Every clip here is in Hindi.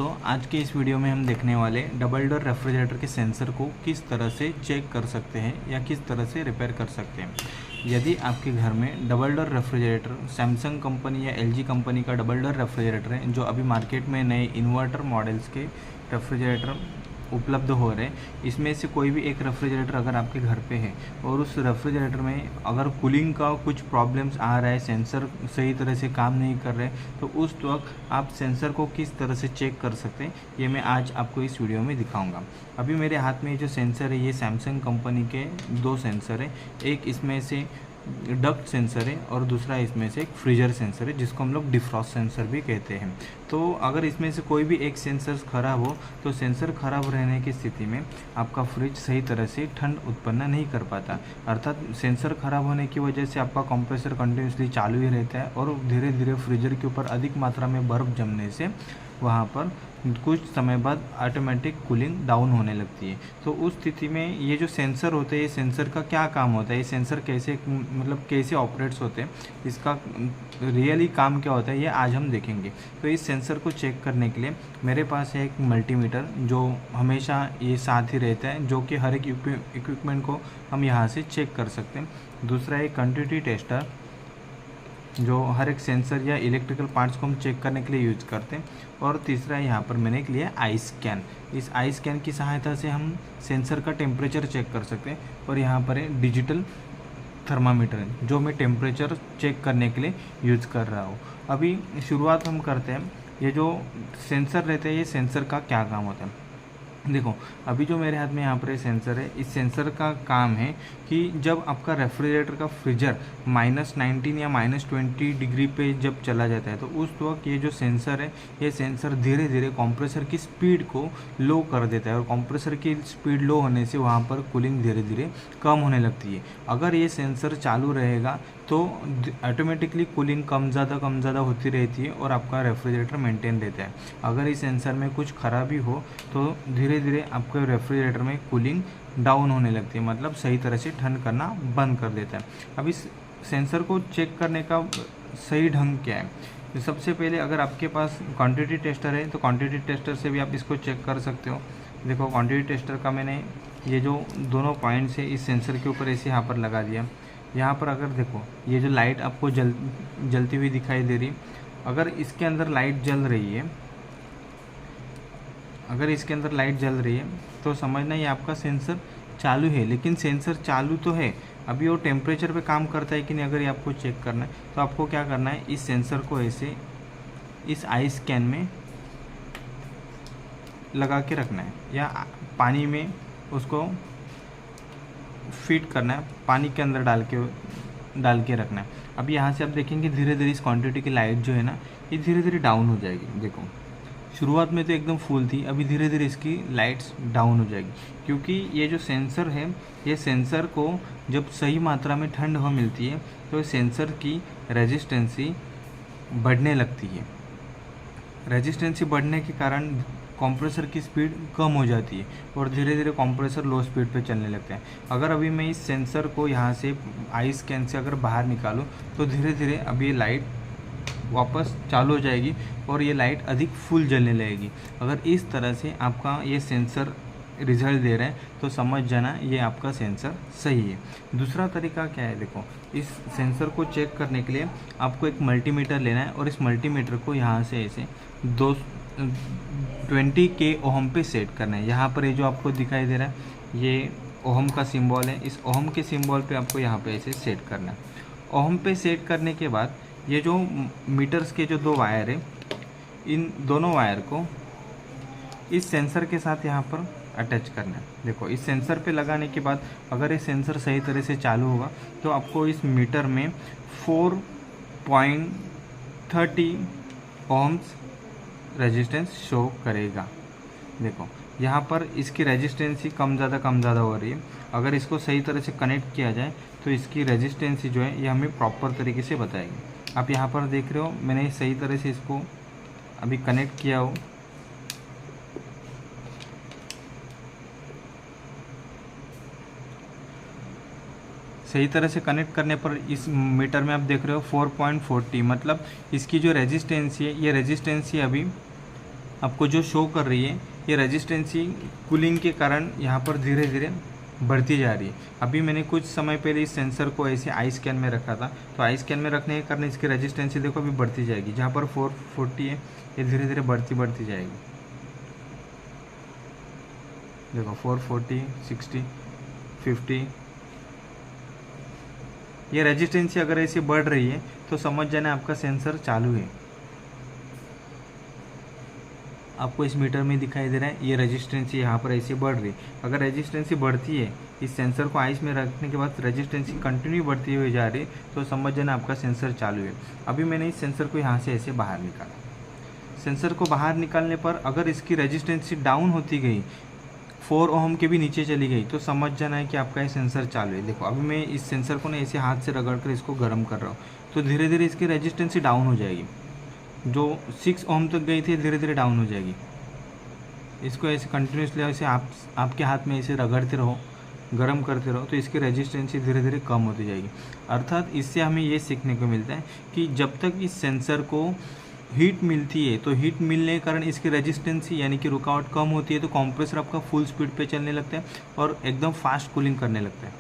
दोस्तों, आज के इस वीडियो में हम देखने वाले डबल डोर रेफ्रिजरेटर के सेंसर को किस तरह से चेक कर सकते हैं या किस तरह से रिपेयर कर सकते हैं। यदि आपके घर में double door refrigerator Samsung company या एलजी कंपनी का डबल डोर रेफ्रिजरेटर है, जो अभी मार्केट में नए इन्वर्टर मॉडल्स के रेफ्रिजरेटर उपलब्ध हो रहे हैं, इसमें से कोई भी एक रेफ्रिजरेटर अगर आपके घर पे है और उस रेफ्रिजरेटर में अगर कूलिंग का कुछ प्रॉब्लम्स आ रहा है, सेंसर सही तरह से काम नहीं कर रहे, तो उस वक्त आप सेंसर को किस तरह से चेक कर सकते हैं, ये मैं आज आपको इस वीडियो में दिखाऊंगा। अभी मेरे हाथ में जो सेंसर है, ये सैमसंग कंपनी के दो सेंसर है। एक इसमें से डक्ट सेंसर है और दूसरा इसमें से एक फ्रीजर सेंसर है, जिसको हम लोग डिफ्रॉस्ट सेंसर भी कहते हैं। तो अगर इसमें से कोई भी एक सेंसर ख़राब हो तो सेंसर ख़राब रहने की स्थिति में आपका फ्रिज सही तरह से ठंड उत्पन्न नहीं कर पाता। अर्थात सेंसर ख़राब होने की वजह से आपका कंप्रेसर कंटिन्यूसली चालू ही रहता है और धीरे धीरे फ्रीजर के ऊपर अधिक मात्रा में बर्फ़ जमने से वहाँ पर कुछ समय बाद ऑटोमेटिक कूलिंग डाउन होने लगती है। तो उस स्थिति में ये जो सेंसर होते हैं, ये सेंसर का क्या काम होता है, ये सेंसर कैसे कैसे ऑपरेट्स होते हैं, इसका रियली काम क्या होता है, ये आज हम देखेंगे। तो इस सेंसर को चेक करने के लिए मेरे पास है एक मल्टीमीटर, जो हमेशा ये साथ ही रहता है, जो कि हर एक इक्विपमेंट को हम यहाँ से चेक कर सकते हैं। दूसरा एक कंटिन्यूटी टेस्टर, जो हर एक सेंसर या इलेक्ट्रिकल पार्ट्स को हम चेक करने के लिए यूज करते हैं। और तीसरा यहाँ पर मैंने एक लिया आई स्कैन। इस आई स्कैन की सहायता से हम सेंसर का टेम्परेचर चेक कर सकते हैं। और यहाँ पर है डिजिटल थर्मामीटर, जो मैं टेम्परेचर चेक करने के लिए यूज कर रहा हूँ। अभी शुरुआत हम करते हैं। ये जो सेंसर रहते हैं, ये सेंसर का क्या काम होता है, देखो। अभी जो मेरे हाथ में यहाँ पर ये सेंसर है, इस सेंसर का काम है कि जब आपका रेफ्रिजरेटर का फ्रीजर -19 या -20 डिग्री पे जब चला जाता है, तो उस वक्त ये जो सेंसर है, ये सेंसर धीरे धीरे कंप्रेसर की स्पीड को लो कर देता है और कंप्रेसर की स्पीड लो होने से वहाँ पर कूलिंग धीरे धीरे कम होने लगती है। अगर ये सेंसर चालू रहेगा तो ऑटोमेटिकली कूलिंग कम ज़्यादा होती रहती है और आपका रेफ्रिजरेटर मेंटेन रहता है। अगर इस सेंसर में कुछ खराबी हो तो धीरे धीरे आपके रेफ्रिजरेटर में कूलिंग डाउन होने लगती है, मतलब सही तरह से ठंड करना बंद कर देता है। अब इस सेंसर को चेक करने का सही ढंग क्या है, तो सबसे पहले अगर आपके पास क्वांटिटी टेस्टर है तो क्वांटिटी टेस्टर से भी आप इसको चेक कर सकते हो। देखो, क्वांटिटी टेस्टर का मैंने ये जो दोनों पॉइंट्स है इस सेंसर के ऊपर ऐसे यहाँ पर लगा दिया। यहाँ पर अगर देखो, ये जो लाइट आपको जलती हुई दिखाई दे रही, अगर इसके अंदर लाइट जल रही है, अगर इसके अंदर लाइट जल रही है तो समझना ये आपका सेंसर चालू है। लेकिन सेंसर चालू तो है, अभी वो टेम्परेचर पे काम करता है कि नहीं, अगर ये आपको चेक करना है तो आपको क्या करना है, इस सेंसर को ऐसे इस आई स्कैन में लगा के रखना है या पानी में उसको फिट करना है, पानी के अंदर डाल के रखना है। अब यहाँ से आप देखेंगे धीरे धीरे इस क्वांटिटी की लाइट जो है ना, ये धीरे धीरे डाउन हो जाएगी। देखो, शुरुआत में तो एकदम फुल थी, अभी धीरे धीरे इसकी लाइट्स डाउन हो जाएगी, क्योंकि ये जो सेंसर है, ये सेंसर को जब सही मात्रा में ठंड हवा मिलती है तो सेंसर की रेजिस्टेंसी बढ़ने लगती है। रेजिस्टेंसी बढ़ने के कारण कंप्रेसर की स्पीड कम हो जाती है और धीरे धीरे कंप्रेसर लो स्पीड पे चलने लगता है। अगर अभी मैं इस सेंसर को यहाँ से आई स्कैन से अगर बाहर निकालूँ तो धीरे धीरे अभी ये लाइट वापस चालू हो जाएगी और ये लाइट अधिक फुल जलने लगेगी। अगर इस तरह से आपका ये सेंसर रिजल्ट दे रहा है तो समझ जाना ये आपका सेंसर सही है। दूसरा तरीका क्या है, देखो, इस सेंसर को चेक करने के लिए आपको एक मल्टीमीटर लेना है और इस मल्टीमीटर को यहाँ से ऐसे 20 के ओहम पे सेट करना है। यहाँ पर ये जो आपको दिखाई दे रहा है, ये ओहम का सिंबल है, इस ओहम के सिंबल पे आपको यहाँ पे ऐसे सेट करना है। ओहम पे सेट करने के बाद ये जो मीटर्स के जो दो वायर है, इन दोनों वायर को इस सेंसर के साथ यहाँ पर अटैच करना है। देखो, इस सेंसर पे लगाने के बाद अगर ये सेंसर सही तरह से चालू होगा तो आपको इस मीटर में 4.30 ओम्स रेजिस्टेंस शो करेगा। देखो, यहाँ पर इसकी रेजिस्टेंसी कम ज़्यादा हो रही है। अगर इसको सही तरह से कनेक्ट किया जाए तो इसकी रेजिस्टेंसी जो है ये हमें प्रॉपर तरीके से बताएगी। आप यहाँ पर देख रहे हो, मैंने सही तरह से इसको अभी कनेक्ट किया हो। सही तरह से कनेक्ट करने पर इस मीटर में आप देख रहे हो 4.40, मतलब इसकी जो रेजिस्टेंसी है, ये रेजिस्टेंसी अभी आपको जो शो कर रही है ये रेजिस्टेंसी कूलिंग के कारण यहाँ पर धीरे धीरे बढ़ती जा रही है। अभी मैंने कुछ समय पहले इस सेंसर को ऐसे आई स्कैन में रखा था, तो आई स्कैन में रखने के कारण इसकी रेजिस्टेंसी देखो अभी बढ़ती जाएगी। जहाँ पर 440 है ये धीरे धीरे बढ़ती जाएगी। देखो 440, 60, 50, ये रेजिस्टेंसी अगर ऐसे बढ़ रही है तो समझ जाना आपका सेंसर चालू है। आपको इस मीटर में दिखाई दे रहा है ये रेजिस्टेंसी यहाँ पर ऐसे बढ़ रही है। अगर रेजिस्टेंसी बढ़ती है, इस सेंसर को आइस में रखने के बाद रेजिस्टेंसी कंटिन्यू बढ़ती हुई जा रही है, तो समझ जाना आपका सेंसर चालू है। अभी मैंने इस सेंसर को यहाँ से ऐसे बाहर निकाला। सेंसर को बाहर निकालने पर अगर इसकी रेजिस्टेंसी डाउन होती गई, 4 ओम के भी नीचे चली गई, तो समझ जाना है कि आपका ये सेंसर चालू है। देखो अभी मैं इस सेंसर को ना ऐसे हाथ से रगड़ कर इसको गर्म कर रहा हूँ, तो धीरे धीरे इसकी रेजिस्टेंसी डाउन हो जाएगी। जो 6 ओम तक गई थी धीरे धीरे डाउन हो जाएगी। इसको ऐसे कंटिन्यूसली ऐसे आपके हाथ में ऐसे रगड़ते रहो, गर्म करते रहो, तो इसकी रेजिस्टेंसी धीरे धीरे कम होती जाएगी। अर्थात इससे हमें ये सीखने को मिलता है कि जब तक इस सेंसर को हीट मिलती है, तो हीट मिलने के कारण इसकी रेजिस्टेंसी यानी कि रुकावट कम होती है, तो कंप्रेसर आपका फुल स्पीड पे चलने लगता है और एकदम फास्ट कूलिंग करने लगता है।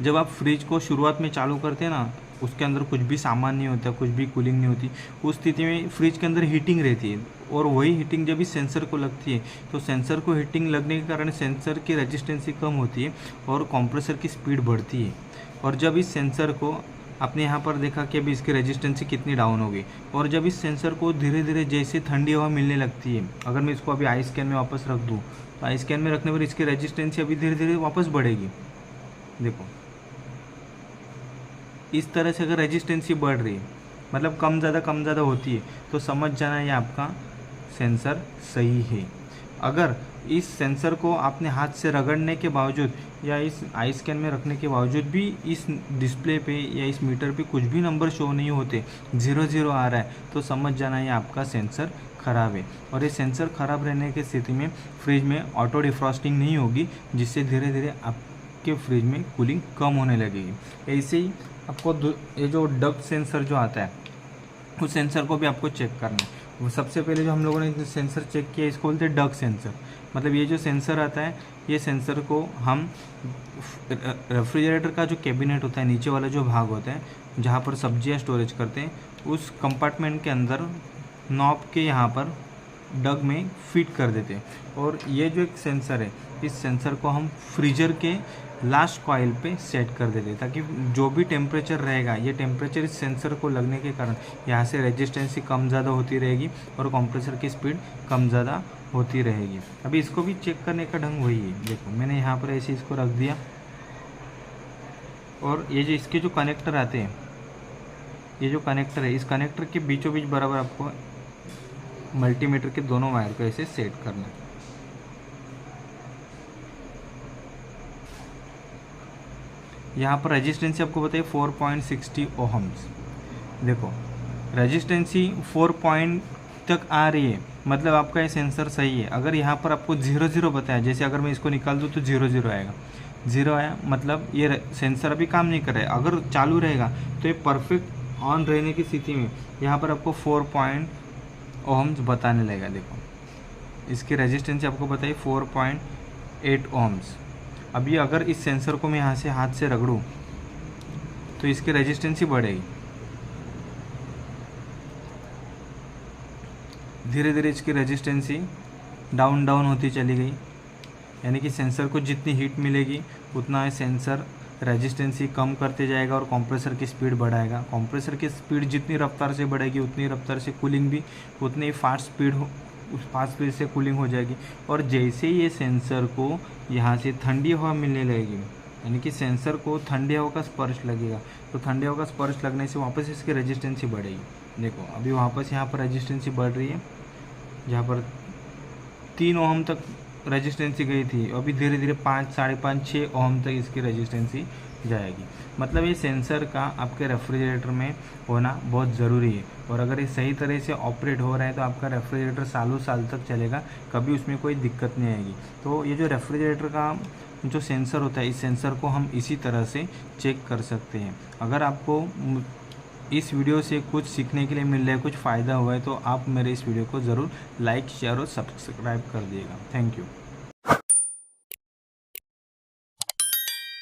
जब आप फ्रिज को शुरुआत में चालू करते हैं ना, उसके अंदर कुछ भी सामान नहीं होता, कुछ भी कूलिंग नहीं होती, उस स्थिति में फ्रिज के अंदर हीटिंग रहती है, और वही हीटिंग जब इस सेंसर को लगती है तो सेंसर को हीटिंग लगने के कारण सेंसर की रेजिस्टेंसी कम होती है और कंप्रेसर की स्पीड बढ़ती है। और जब इस सेंसर को आपने यहाँ पर देखा कि अभी इसकी रेजिस्टेंसी कितनी डाउन हो गई, और जब इस सेंसर को धीरे धीरे जैसे ठंडी हवा मिलने लगती है, अगर मैं इसको अभी आई स्कैन में वापस रख दूँ, तो आई स्कैन में रखने पर इसकी रेजिस्टेंसी अभी धीरे धीरे वापस बढ़ेगी। देखो इस तरह से अगर रेजिस्टेंसी बढ़ रही है, मतलब कम ज़्यादा होती है, तो समझ जाना ये आपका सेंसर सही है। अगर इस सेंसर को आपने हाथ से रगड़ने के बावजूद या इस आई स्कैन में रखने के बावजूद भी इस डिस्प्ले पे या इस मीटर पे कुछ भी नंबर शो नहीं होते, 0 आ रहा है, तो समझ जाना ये आपका सेंसर ख़राब है। और ये सेंसर ख़राब रहने की स्थिति में फ्रिज में ऑटो डिफ्रॉस्टिंग नहीं होगी, जिससे धीरे धीरे आपके फ्रिज में कूलिंग कम होने लगेगी। ऐसे ही आपको ये जो डक्ट सेंसर जो आता है, उस सेंसर को भी आपको चेक करना है। वो सबसे पहले जो हम लोगों ने सेंसर चेक किया, इसको बोलते हैं डक्ट सेंसर। मतलब ये जो सेंसर आता है, ये सेंसर को हम रेफ्रिजरेटर का जो कैबिनेट होता है, नीचे वाला जो भाग होता है जहाँ पर सब्जियाँ स्टोरेज करते हैं, उस कंपार्टमेंट के अंदर नॉब के यहाँ पर डग में फिट कर देते हैं। और ये जो एक सेंसर है, इस सेंसर को हम फ्रीजर के लास्ट कॉइल पे सेट कर देते हैं, ताकि जो भी टेम्परेचर रहेगा, ये टेम्परेचर इस सेंसर को लगने के कारण यहाँ से रेजिस्टेंसी कम ज़्यादा होती रहेगी और कंप्रेसर की स्पीड कम ज़्यादा होती रहेगी। अभी इसको भी चेक करने का ढंग वही है। देखो मैंने यहाँ पर ऐसे इसको रख दिया, और ये जो इसके जो कनेक्टर आते हैं, ये जो कनेक्टर है, इस कनेक्टर के बीचों बीच बराबर आपको मल्टीमीटर के दोनों वायर को ऐसे सेट करना है। यहाँ पर रेजिस्टेंसी आपको बताइए 4.60 ओहम्स। देखो रेजिस्टेंसी 4 पॉइंट तक आ रही है, मतलब आपका ये सेंसर सही है। अगर यहाँ पर आपको 0 बताया, जैसे अगर मैं इसको निकाल दूँ तो 0 आएगा, 0 आया मतलब ये सेंसर अभी काम नहीं कर रहा है। अगर चालू रहेगा तो ये परफेक्ट ऑन रहने की स्थिति में यहाँ पर आपको 4 ओहम्स बताने लगेगा। देखो इसकी रेजिस्टेंसी आपको बताइए 4.8 ओहम्स। अभी अगर इस सेंसर को मैं यहाँ से हाथ से रगड़ूँ तो इसकी रेजिस्टेंसी बढ़ेगी, धीरे धीरे इसकी रेजिस्टेंसी डाउन होती चली गई। यानी कि सेंसर को जितनी हीट मिलेगी उतना सेंसर रेजिस्टेंसी कम करते जाएगा और कंप्रेसर की स्पीड बढ़ाएगा। कंप्रेसर की स्पीड जितनी रफ्तार से बढ़ेगी उतनी रफ्तार से कूलिंग भी उतनी फास्ट स्पीड से कूलिंग हो जाएगी। और जैसे ही ये सेंसर को यहाँ से ठंडी हवा मिलने लगेगी, यानी कि सेंसर को ठंडी हवा का स्पर्श लगेगा, तो ठंडी हवा का स्पर्श लगने से वापस इसकी रेजिस्टेंसी बढ़ेगी। देखो अभी वापस यहाँ पर रेजिस्टेंसी बढ़ रही है, जहाँ पर 3 ओहम तक रेजिस्टेंसी गई थी, अभी धीरे धीरे 5, 5.5, 6 ओहम तक इसकी रेजिस्टेंसी जाएगी। मतलब ये सेंसर का आपके रेफ्रिजरेटर में होना बहुत ज़रूरी है। और अगर ये सही तरह से ऑपरेट हो रहा है तो आपका रेफ्रिजरेटर सालों साल तक चलेगा, कभी उसमें कोई दिक्कत नहीं आएगी। तो ये जो रेफ्रिजरेटर का जो सेंसर होता है, इस सेंसर को हम इसी तरह से चेक कर सकते हैं। अगर आपको इस वीडियो से कुछ सीखने के लिए मिल रहा है, कुछ फ़ायदा हुआ है, तो आप मेरे इस वीडियो को ज़रूर लाइक शेयर और सब्सक्राइब कर दिएगा। Thank you.